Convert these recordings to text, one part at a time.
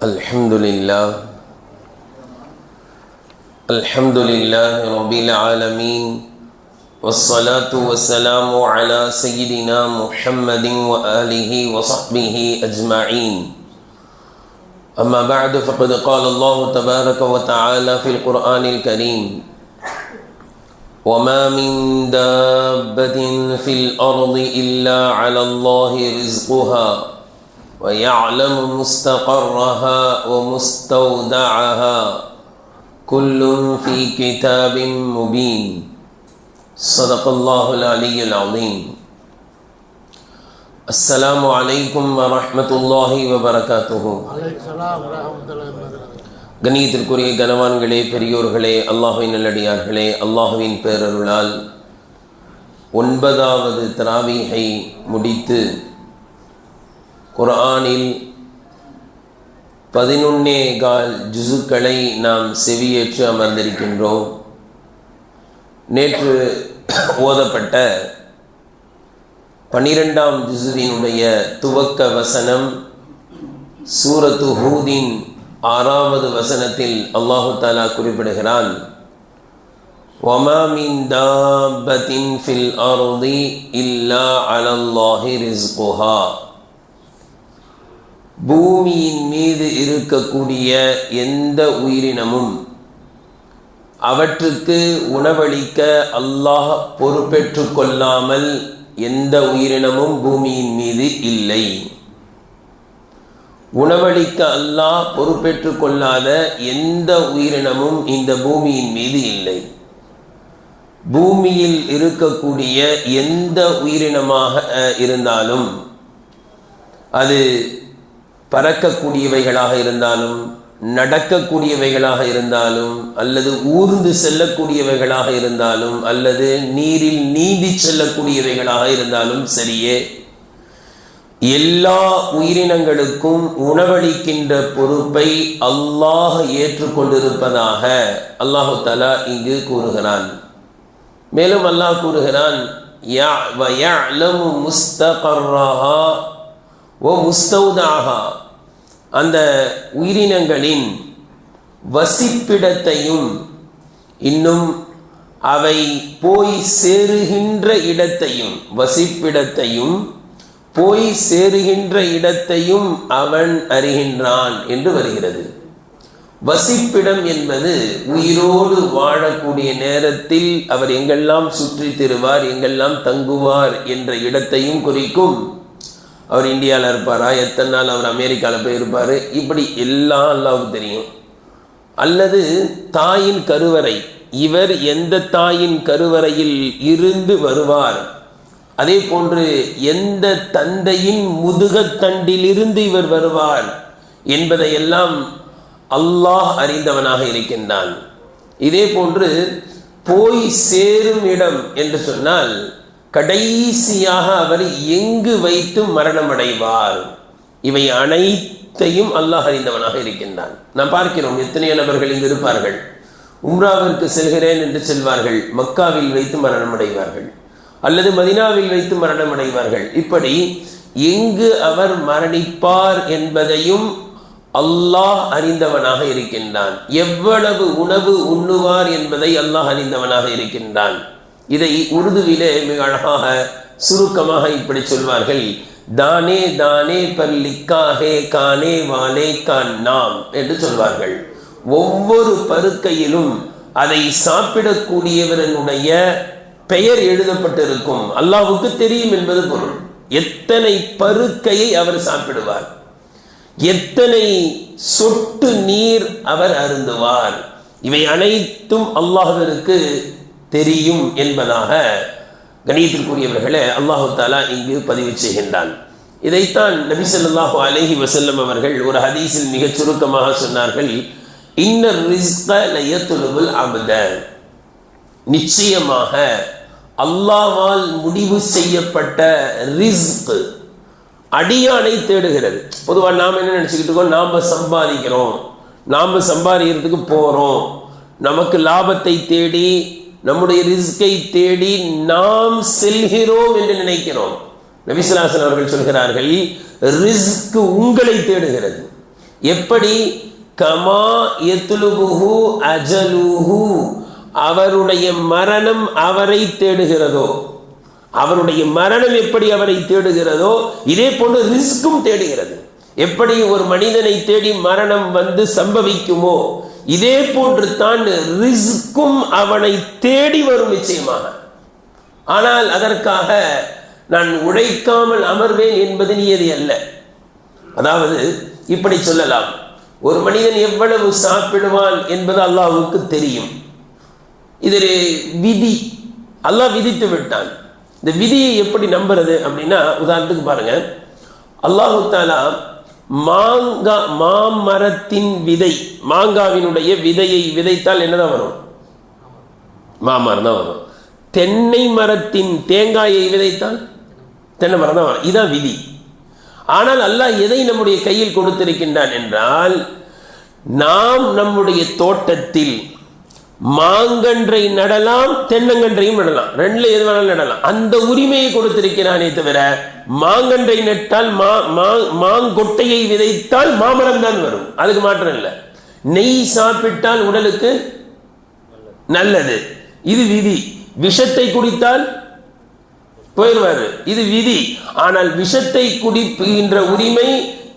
الحمد لله رب العالمين والصلاة والسلام على سيدنا محمد وآله وصحبه أجمعين أما بعد فقد قال الله تبارك وتعالى في القرآن الكريم وما من دابة في الأرض إلا على الله رزقها ويعلم مستقرها ومستودعها كل في كتاب مبين صدق الله العلي العظيم السلام عليكم ورحمة الله وبركاته கண்ணியத்திற்குரிய கனவான்களே, பெரியோர்களே, அல்லாஹ்வின் நல்லடியார்களே, அல்லாஹ்வின் பேரருளால் 9வது தராவீஹை முடித்து குர்ஆனில் 11 ஜுசுக்களை நாம் செவியேற்று அமர்ந்திருக்கின்றோம். நேற்று ஓதப்பட்ட 12ஆம் ஜுசுவினுடைய துவக்க வசனம் சூரத்து ஹூதின் 6வது வசனத்தில் அல்லாஹு தஆலா குறிப்பிடுகிறான், வமா மின் தாபத்தின் ஃபில் அர்தி இல்லா அலல்லாஹி ரிஸ்குஹா. பூமியின் மீது இருக்கக்கூடிய எந்த உயிரினமும் அவற்றுக்கு உணவளிக்க அல்லாஹ் பொறுப்பேற்று கொள்ளாமல் எந்த உயிரினமும் பூமியின் மீது இல்லை. உணவளிக்க அல்லாஹ் பொறுப்பேற்று கொள்ளாத எந்த உயிரினமும் இந்த பூமியின் மீது இல்லை. பூமியில் இருக்கக்கூடிய எந்த உயிரினமாக இருந்தாலும், அது பறக்கக்கூடியவைகளாக இருந்தாலும், நடக்கக்கூடியவைகளாக இருந்தாலும், அல்லது ஊர்ந்து செல்லக்கூடியவைகளாக இருந்தாலும், அல்லது நீரில் நீந்தி செல்லக்கூடியவைகளாக இருந்தாலும் சரியே, எல்லா உயிரினங்களுக்கும் உணவளிக்கின்ற பொறுப்பை அல்லாஹ் ஏற்றுக்கொண்டிருப்பதாக அல்லாஹு தஆலா இங்கு கூறுகிறான். மேலும் அல்லாஹ் கூறுகிறான், வயஅலமு முஸ்தகர்ரஹா வ முஸ்தௌதஅஹா. அந்த உயிரினங்களின் வசிப்பிடத்தையும் இன்னும் அவை போய் சேருகின்ற இடத்தையும், வசிப்பிடத்தையும் போய் சேருகின்ற இடத்தையும் அவன் அறிகின்றான் என்று வருகிறது. வசிப்பிடம் என்பது உயிரோடு வாழக்கூடிய நேரத்தில் அவர் எங்கெல்லாம் சுற்றி திரிவார், எங்கெல்லாம் தங்குவார் என்ற இடத்தையும் குறிக்கும். அவர் இந்தியாவில் இருப்பாரா, எத்தனை நாள் அவர் அமெரிக்காவில் போய் இருப்பார், இப்படி எல்லாம் அல்லாஹ்வுக்கு தெரியும். அல்லது தாயின் கருவறை, இவர் எந்த தாயின் கருவறையில் இருந்து வருவார், அதே போன்று எந்த தந்தையின் முதுகத்தண்டிலிருந்து இவர் வருவார் என்பதையெல்லாம் அல்லாஹ் அறிந்தவனாக இருக்கின்றான். இதே போன்று போய் சேரும் இடம் என்று சொன்னால் கடைசியாக அவர் எங்கு வைத்து மரணம் அடைவார், இவை அனைத்தையும் அல்லாஹ் அறிந்தவனாக இருக்கின்றான். நாம் பார்க்கிறோம், எத்தனையோ நபர்கள் இங்கு இருப்பார்கள், உம்ராவிற்கு செல்கிறேன் என்று செல்வார்கள், மக்காவில் வைத்து மரணம் அடைவார்கள், அல்லது மதீனாவில் வைத்து மரணம் அடைவார்கள். இப்படி எங்கு அவர் மரணிப்பார் என்பதையும் அல்லாஹ் அறிந்தவனாக இருக்கின்றான். எவ்வளவு உணவு உண்ணுவார் என்பதை அல்லாஹ் அறிந்தவனாக இருக்கின்றான். இதை உருதுவிலே மிக அழகாக சுருக்கமாக இப்படி சொல்வார்கள், தானே தானே பர் லிக்காஹே கானே வாலே கான் நாம் என்று சொல்வார்கள். ஒவ்வொரு பருக்கையிலும் அதை சாப்பிடக்கூடியவனுடைய பெயர் எழுதப்பட்டிருக்கும். அல்லாஹ்வுக்கு தெரியும் என்பது பொருள். எத்தனை பருக்கையை அவர் சாப்பிடுவார், எத்தனை சொட்டு நீர் அவர் அருந்துவார், இவை அனைத்தும் அல்லாஹ்விற்கு தெரியும் என்பதாக கணியத்திற்குரியவர்களே அல்லாஹு தஆலா இங்கு பதிவு செய்கின்றான். இதைத்தான் நபி ஸல்லல்லாஹு அலைஹி வஸல்லம் அவர்கள் ஒரு ஹதீஸில் மிகச் சுருக்கமாக சொன்னார்கள், இன்னர் ரிஸ்க லயத்லுபுல் அப்த. நிச்சயமாக அல்லாஹ்வால் முடிவு செய்யப்பட்ட ரிஸ்க் அடியானை தேடுகிறது. பொதுவாக நாம் என்ன நினச்சிக்கிட்டு இருக்கோம், நாம் சம்பாதிக்கிறோம், நாம் சம்பாதிக்கிறதுக்கு போகிறோம், நமக்கு லாபத்தை தேடி நம்முடைய ரிஸ்கை தேடி நாம் செல்கிறோம் என்று நினைக்கிறோம். நபி ஸல்லல்லாஹு அலைஹி வஸல்லம் அவர்கள் சொல்கிறார்கள், ரிஸ்க் உங்களை தேடுகிறது. எப்படி கமா யத்லுபுஹு அஜலுஹு, அவருடைய மரணம் அவரை தேடுகிறதோ, அவருடைய மரணம் எப்படி அவரை தேடுகிறதோ இதே போன்று ரிஸ்கும் தேடுகிறது. எப்படி ஒரு மனிதனை தேடி மரணம் வந்து சம்பவிக்குமோ இதே போன்று தான் ரிஸ்கும் அவனை தேடி வரும் நிச்சயமாக. ஆனால் அதற்காக நான் உழைக்காமல் அமர்வேன் என்பது நியதி அல்ல. அதாவது இப்படி சொல்லலாம், ஒரு மனிதன் எவ்வளவு சாப்பிடுவான் என்பது அல்லாஹ்வுக்கு தெரியும். இது விதி, அல்லாஹ் விதித்து விட்டான். இந்த விதியை எப்படி நம்புறது அப்படின்னா, உதாரணத்துக்கு பாருங்க, அல்லாஹு தஆலா மாமரத்தின் விதை, மாங்காவினுடைய விதையை விதைத்தால் என்னதான் வரும்? மாமரம் தான் வரும். தென்னை மரத்தின் தேங்காயை விதைத்தால் தென்னை மரம் தான் வரும். இதுதான் விதி. ஆனால் அல்லாஹ் எதை நம்முடைய கையில் கொடுத்திருக்கின்றான் என்றால், நாம் நம்முடைய தோட்டத்தில் மாங்கன்றை நடலாம், தென்னங்கன்றையும் நடலாம், ரெண்டுல எது வேணாலும் நடலாம். அந்த உரிமையை கொடுத்திருக்கிறானே தவிர மாங்கன்றை நட்டால் மாங்கொட்டையை விதைத்தால் மாமரம் தான் வரும், அதுக்கு மாற்றம் இல்லை. நெய் சாப்பிட்டால் உடலுக்கு நல்லது, இது விதி. விஷத்தை குடித்தால் போயிடுவாரு, இது விதி. ஆனால் விஷத்தை குடிக்கின்ற உரிமை,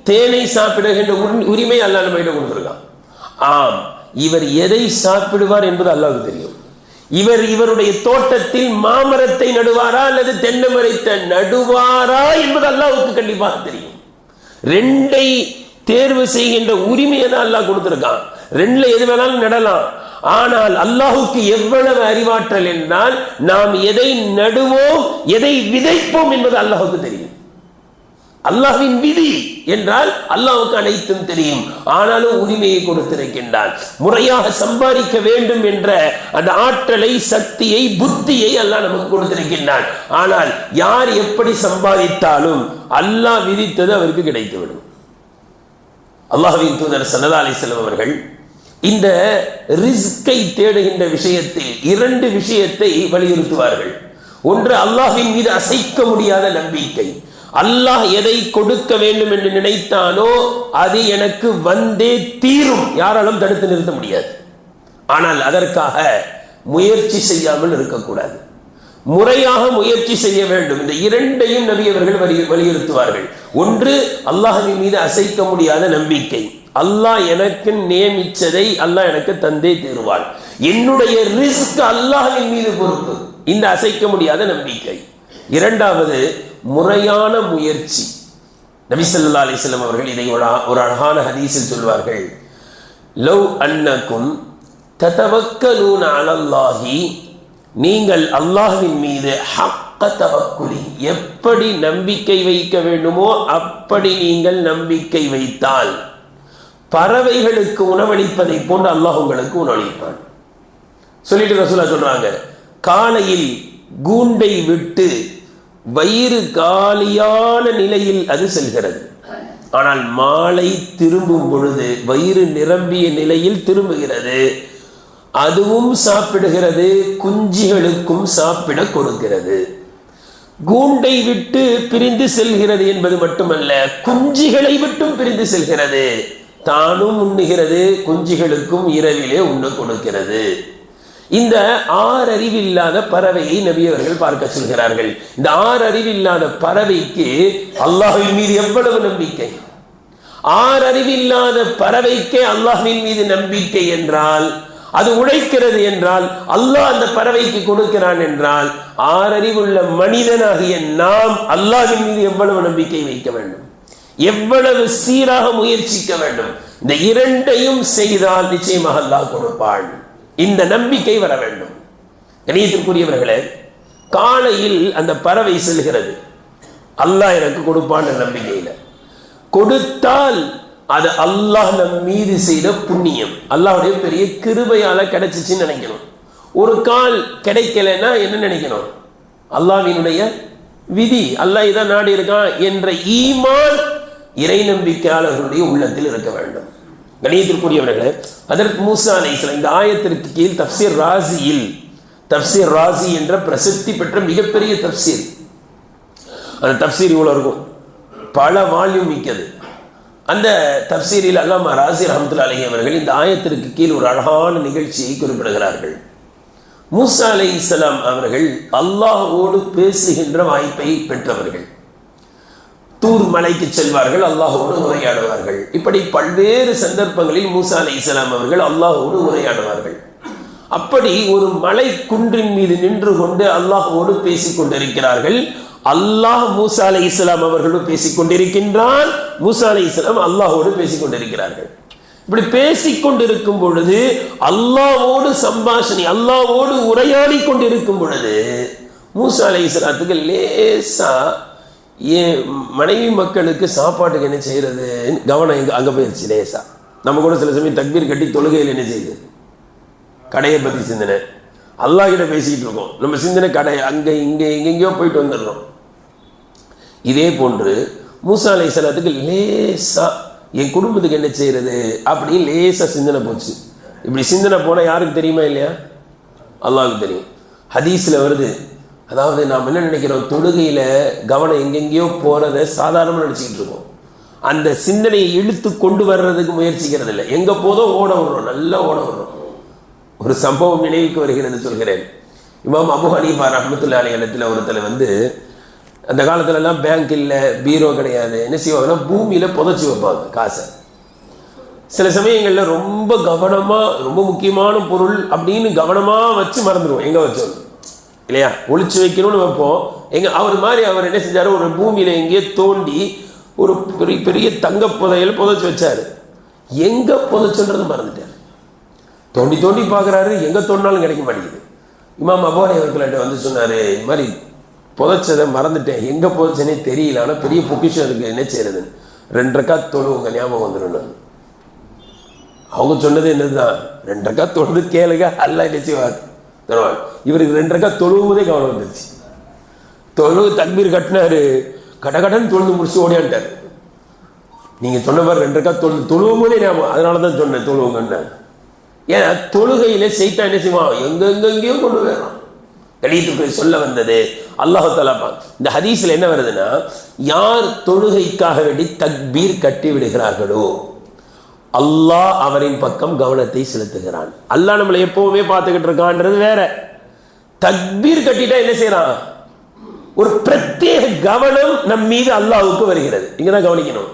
தேனை சாப்பிடுகின்ற உரிமை அல்லாஹ் நம்ம கிட்ட கொடுத்திருக்கான். ஆம், இவர் எதை சாப்பிடுவார் என்பது அல்லாஹ்வுக்கு தெரியும். இவருடைய தோட்டத்தில் மாமரத்தை நடுவாரா அல்லது தென்னை மரத்தை நடுவாரா என்பது அல்லாஹ்வுக்கு கண்டிப்பாக தெரியும். ரெண்டை தேர்வு செய்கின்ற உரிமையை தான் அல்லாஹ் கொடுத்திருக்கான். ரெண்டுல எது வேணாலும் நடலாம். ஆனால் அல்லாஹ்வுக்கு எவ்வளவு அறிவாற்றல் என்றால், நாம் எதை நடுவோம் எதை விதைப்போம் என்பது அல்லாஹ்வுக்கு தெரியும். அல்லாஹ்வின் விதி என்றால் அல்லாஹ்வுக்கு அனைத்தும் தெரியும். ஆனாலும் உரிமையை கொடுத்திருக்கின்றான். முறையாக சம்பாதிக்க வேண்டும் என்ற அந்த ஆற்றலை, சக்தியை, புத்தியை அல்லாஹ் நமக்கு கொடுத்திருக்கின்றான். ஆனால் யார் எப்படி சம்பாதித்தாலும் அல்லாஹ் விதித்தது அவருக்கு கிடைத்துவிடும். அல்லாஹ்வின் தூதர் ஸல்லல்லாஹு அலைஹி வஸல்லம் அவர்கள் இந்த ரிஸ்கை தேடுகின்ற விஷயத்தில் இரண்டு விஷயத்தை வலியுறுத்துவார்கள். ஒன்று, அல்லாஹ்வின் மீது அசைக்க முடியாத நம்பிக்கை. அல்லாஹ் எதை கொடுக்க வேண்டும் என்று நினைத்தானோ அது எனக்கு வந்தே தீரும், யாராலும் தடுத்து நிறுத்த முடியாது. ஆனால் அதற்காக முயற்சி செய்யாமல் இருக்கக்கூடாது, முறையாக முயற்சி செய்ய வேண்டும். இந்த இரண்டையும் நபி அவர்கள் வலியுறுத்துவார்கள். ஒன்று, அல்லாஹ்வின் மீது அசைக்க முடியாத நம்பிக்கை. அல்லாஹ் எனக்கு நியமிச்சதை அல்லாஹ் எனக்கு தந்தே தீருவான், என்னுடைய ரிஸ்க் அல்லாஹ்வின் மீது பொறுப்பு, இந்த அசைக்க முடியாத நம்பிக்கை. இரண்டாவது, முறையான முயற்சி. நபி ஸல்லல்லாஹு அலைஹி வஸல்லம் அவர்கள் இதை ஒரு அழகான ஹதீஸில் சொல்வார்கள், லவ் அன்னக்கும் ததவக்கலூன அலல்லாஹி, நீங்கள் அல்லாஹ்வின் மீது ஹக்க தவக்குலி, எப்படி நம்பிக்கை வைக்க வேண்டுமோ அப்படி நீங்கள் நம்பிக்கை வைத்தால் பறவைகளுக்கு உணவளிப்பதை போன்று அல்லாஹ் உங்களுக்கு உணவளிப்பான். சொல்லிட்டு ரசூலா சொல்றாங்க, காலையில் கூண்டை விட்டு வயிறு காலியான நிலையில் அது செல்கிறது, ஆனால் மாலை திரும்பும் பொழுது வயிறு நிரம்பிய நிலையில் திரும்புகிறது, அதுவும் சாப்பிடுகிறது, குஞ்சுகளுக்கும் சாப்பிட கொடுக்கிறது. கூண்டை விட்டு பிரிந்து செல்கிறது என்பது மட்டுமல்ல, குஞ்சுகளை விட்டும் பிரிந்து செல்கிறது, தானும் உண்ணுகிறது, குஞ்சுகளுக்கும் இரவிலே உண்ண கொடுக்கிறது. இந்த ஆறறிவில்லாத பறவையை நபி அவர்கள் பார்க்க சொல்கிறார்கள். இந்த ஆறறிவில்லாத பறவைக்கு அல்லாஹ்வின் மீது எவ்வளவு நம்பிக்கை! ஆறறிவில்லாத பறவைக்கே அல்லாஹ்வின் மீது நம்பிக்கை என்றால், அது உழைக்கிறது என்றால், அல்லாஹ் அந்த பறவைக்கு கொடுக்கிறான் என்றால், ஆறறிவுள்ள மனிதனாகிய நாம் அல்லாஹ்வின் மீது எவ்வளவு நம்பிக்கை வைக்க வேண்டும், எவ்வளவு சீராக முயற்சிக்க வேண்டும். இந்த இரண்டையும் செய்தால் நிச்சயமாக அல்லாஹ் கொடுப்பான். இந்த நம்பிக்கை வர வேண்டும். கணியத்திற்குரியவர்களே, காலையில் அந்த பறவை செல்கிறது, அல்லாஹ் எனக்கு கொடுப்பான் நம்பிக்கையில். கொடுத்தால் அது அல்லாஹ் நம் மீது செய்த புண்ணியம், அல்லாஹ்வுடைய பெரிய கிருபையால கிடைச்சிச்சுன்னு நினைக்கணும். ஒரு கால் கிடைக்கலன்னா என்ன நினைக்கணும்? அல்லாஹ்வினுடைய விதி, அல்லாஹ் இதான் நாடி இருக்கான் என்ற ஈமான் இறை நம்பிக்கையாளர்களுடைய உள்ளத்தில் இருக்க வேண்டும். கணியத்திற்குரியவர்களே, ஹஜ்ரத் மூசா அலைஹிஸ்ஸலாம் இந்த ஆயத்திற்கு கீழ் தஃப்சீர் ராஸி என்ற பிரசித்தி பெற்ற மிகப்பெரிய தஃப்சீர். அந்த தஃப்சீர் இவ்வளோ இருக்கும், பல வால்யூம் மிக்கது. அந்த தப்சீரில் அல்லாமா ராசி ரஹ்மத்துல்லாஹி அலைஹி அவர்கள் இந்த ஆயத்திற்கு கீழ் ஒரு அழகான நிகழ்ச்சியை குறிப்பிடுகிறார்கள். மூசா அலைஹிஸ்ஸலாம் அவர்கள் அல்லாஹ்வோடு பேசுகின்ற வாய்ப்பை பெற்றவர்கள். தூர் மலைக்கு செல்வார்கள், அல்லாஹ்வோடு உரையாடுவார்கள். இப்படி பல்வேறு சந்தர்ப்பங்களில் மூசா அலைஹிஸ்ஸலாம் அவர்கள் அல்லாஹ்வோடு உரையாடுவார்கள். அப்படி ஒரு மலை குன்றின் மீது நின்று கொண்டு அல்லாஹ்வோடு பேசிக் கொண்டிருக்கிறார்கள். அல்லாஹ் மூசா அலைஹிஸ்ஸலாம் அவர்களும் பேசிக் கொண்டிருக்கின்றான், மூசா அலைஹிஸ்ஸலாம் அல்லாஹ்வோடு பேசிக் கொண்டிருக்கிறார்கள். இப்படி பேசிக்கொண்டிருக்கும் பொழுது அல்லாஹ்வோடு சம்பாஷணை, அல்லாஹ்வோடு உரையாடி கொண்டிருக்கும் பொழுது மூசா அலைஹிஸ்ஸலாத்துக்கு லேசா ஏன் மனைவி மக்களுக்கு சாப்பாட்டுக்கு என்ன செய்யறது கவனம் அங்கே போயிடுச்சு. லேசா நம்ம கூட சில சமயம் தக்பீர் கட்டி தொழுகையில் என்ன செய்யுது, கடையை பற்றி சிந்தனை, அல்லாஹ் கிட்ட பேசிக்கிட்டு இருக்கோம், நம்ம சிந்தனை கடை அங்கே இங்கே எங்கெங்கேயோ போயிட்டு வந்துடுறோம். இதே போன்று மூசா அலைஹிஸ்ஸலாத்துக்கு லேசா என் குடும்பத்துக்கு என்ன செய்யறது அப்படின்னு லேசா சிந்தனை போச்சு. இப்படி சிந்தனை போனால் யாருக்கு தெரியுமா இல்லையா? அல்லாஹ்வுக்கு தெரியும். ஹதீஸில் வருது, அதாவது நாம் என்ன நினைக்கிறோம், தொழுகையில் கவனம் எங்கெங்கேயோ போகிறத சாதாரணமாக நினச்சிக்கிட்டு இருக்கோம். அந்த சிந்தனையை இழுத்து கொண்டு வர்றதுக்கு முயற்சிக்கிறது இல்லை, எங்கே போதோ ஓட விடுறோம், நல்லா ஓட விடுறோம். ஒரு சம்பவம் நினைவுக்கு வருகிறது, சொல்கிறேன். இமாம் அபு ஹனீஃபா ரஹ்மத்துல்லாஹி அலைஹி இடத்துல ஒருத்தர் வந்து, அந்த காலத்துலலாம் பேங்க் இல்லை, பீரோ கிடையாது, என்ன செய்வாங்கன்னா பூமியில் புதைச்சி வைப்பாங்க காசை. சில சமயங்களில் ரொம்ப கவனமாக, ரொம்ப முக்கியமான பொருள் அப்படின்னு கவனமாக வச்சு மறந்துடுவோம் எங்கே வச்சோம் இல்லையா, ஒளிச்சு வைக்கணும்னு வைப்போம். அவர் மாதிரி அவர் என்ன செஞ்சார், ஒரு பூமியில் எங்கேயோ தோண்டி ஒரு பெரிய பெரிய தங்க புதையல் புதைச்சி வச்சார். எங்கே புதைச்சுன்றது மறந்துட்டார். தோண்டி தோண்டி பார்க்குறாரு, எங்கே தோண்டினாலும் கிடைக்க மாட்டேங்குது. இமாம் அபு ஹனீஃபா அவர்கள்ட்ட வந்து சொன்னார், இது மாதிரி புதைச்சதை மறந்துட்டேன், எங்கே புதைச்சனே தெரியல, ஆனால் பெரிய பொக்கிஷம் இருக்குது, என்ன செய்யறதுன்னு. 2 ரக்காத் தொழுவுங்க, ஞாபகம் வந்துடும். அவங்க சொன்னது என்னதுதான், 2 ரக்காத் தொழுது கேளுங்க, அல்லாஹ் என்ன செய்வார் தருவாங்க. இவருக்கு 2 ரக்காத் தொழுவதே கவனம் வந்துருச்சு. தொழுவு தக்பீர் கட்டினாரு, கடகடன் தொழுது முடிச்சு ஓடியான்ட்டார். நீங்கள் சொன்ன மாதிரி 2 ரக்காத் தொழுவும் போதே ஞாபகம், அதனால தான் சொன்னேன் தொழுவுங்கன்னு. ஏன்னா தொழுகையில சைத்தான் என்ன செய்வான், எங்கெங்கெங்கேயோ கொண்டு வரான். கலியத்துக்கு சொல்ல வந்தது அல்லாஹ் தஆலா. இந்த ஹதீஸ்ல என்ன வருதுன்னா, யார் தொழுகைக்காக வேண்டி தக்பீர் கட்டி விடுகிறார்களோ அல்லாஹ் அவரின் பக்கம் கவனத்தை செலுத்துகிறான். அல்லாஹ் நம்மளை எப்பவுமே பார்த்துக்கிட்டு இருக்கான்றது வேற. தக்பீர் கட்டிட்டா என்ன செய்யறான், ஒரு பிரத்யேக கவனம் நம் மீது அல்லாஹ்வுக்கு வருகிறது, இங்கதான் கவனிக்கணும்.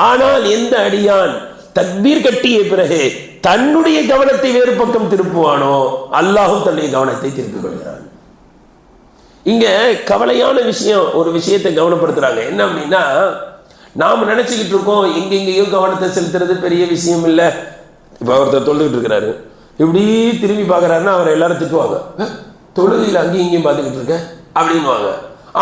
ஆனால் எந்த அடியான் தக்பீர் கட்டிய பிறகு தன்னுடைய கவனத்தை வேறு பக்கம் திருப்புவானோ அல்லாஹும் தன்னுடைய கவனத்தை திருப்பிக் கொள்கிறான். இங்க கவலையான விஷயம், ஒரு விஷயத்தை கவனப்படுத்துறாங்க. என்ன அப்படின்னா, நாம் நினைச்சுக்கிட்டு இருக்கோம் எங்கெங்கேயும் கவனத்தை செலுத்துறது பெரிய விஷயம் இல்லை. இப்போ ஒருத்தர் தொழுதுகிட்டு இருக்கிறாரு, இப்படி திரும்பி பார்க்குறாருன்னா அவரை எல்லாரும் திட்டுவாங்க, தொழுகையில் அங்கேயும் இங்கேயும் பார்த்துக்கிட்டு இருக்க அப்படின்வாங்க.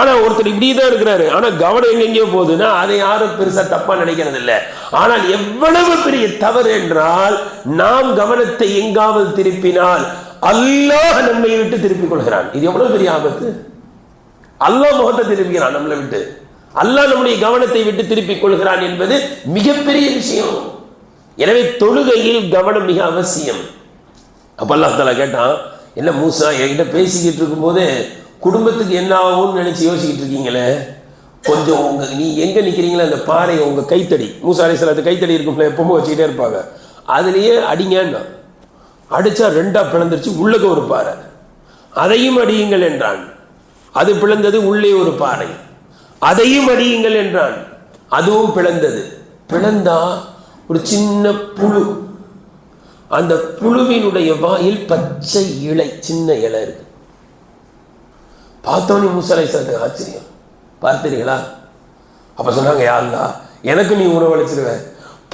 ஆனால் ஒருத்தர் இப்படி தான் இருக்கிறாரு, ஆனால் கவனம் எங்கெங்கேயோ போகுதுன்னா அதை யாரும் பெருசாக தப்பாக நினைக்கிறது இல்லை. ஆனால் எவ்வளவு பெரிய தவறு என்றால், நாம் கவனத்தை எங்காவது திருப்பினால் அல்லாஹ் நம்மை விட்டு திருப்பிக் கொள்கிறான். இது எவ்வளவு பெரிய ஆபத்து. அல்லாஹ் முகத்தை திருப்பிக்கிறான் நம்மளை விட்டு, அல்லாஹ் நம்முடைய கவனத்தை விட்டு திருப்பிக் கொள்கிறான் என்பது மிகப்பெரிய விஷயம். எனவே தொழுகையில் கவனம் மிக அவசியம். அப்ப அல்லாஹ் தஆலா கேட்டான், என்ன மூசா என்கிட்ட பேசிக்கிட்டு இருக்கும் போது குடும்பத்துக்கு என்ன ஆகும்னு நினைச்சு யோசிக்கிட்டு இருக்கீங்களே, கொஞ்சம் நீ எங்க நிக்கிறீங்களா அந்த பாறை உங்க கைத்தடி, மூசா அலைஹிஸ்ஸலாத்து கைத்தடி இருக்கும்ல, எப்பவும் வச்சுக்கிட்டே இருப்பாங்க, அதுலயே அடிங்கன்னா அடிச்சா 2ஆ பிளந்துருச்சு, உள்ளக ஒரு பாறை, அதையும் அடியுங்கள் என்றான். அது பிளந்தது, உள்ளே ஒரு பாறை, அதையும் அடியுங்கள் என்றான், அதுவும் பிளந்தது. பிளந்தா ஒரு சின்ன புழு, அந்த புழுவினுடைய வாயில் பச்சை இலை, சின்ன இலை இருக்கு. பார்த்தோன்னே மூசா அலைஹிஸ்ஸலாத்துக்கு ஆச்சரியம், பார்த்தீங்களா? அப்ப சொன்னாங்க, யா அல்லாஹ் எனக்கு நீ உணவளிச்சிருவ,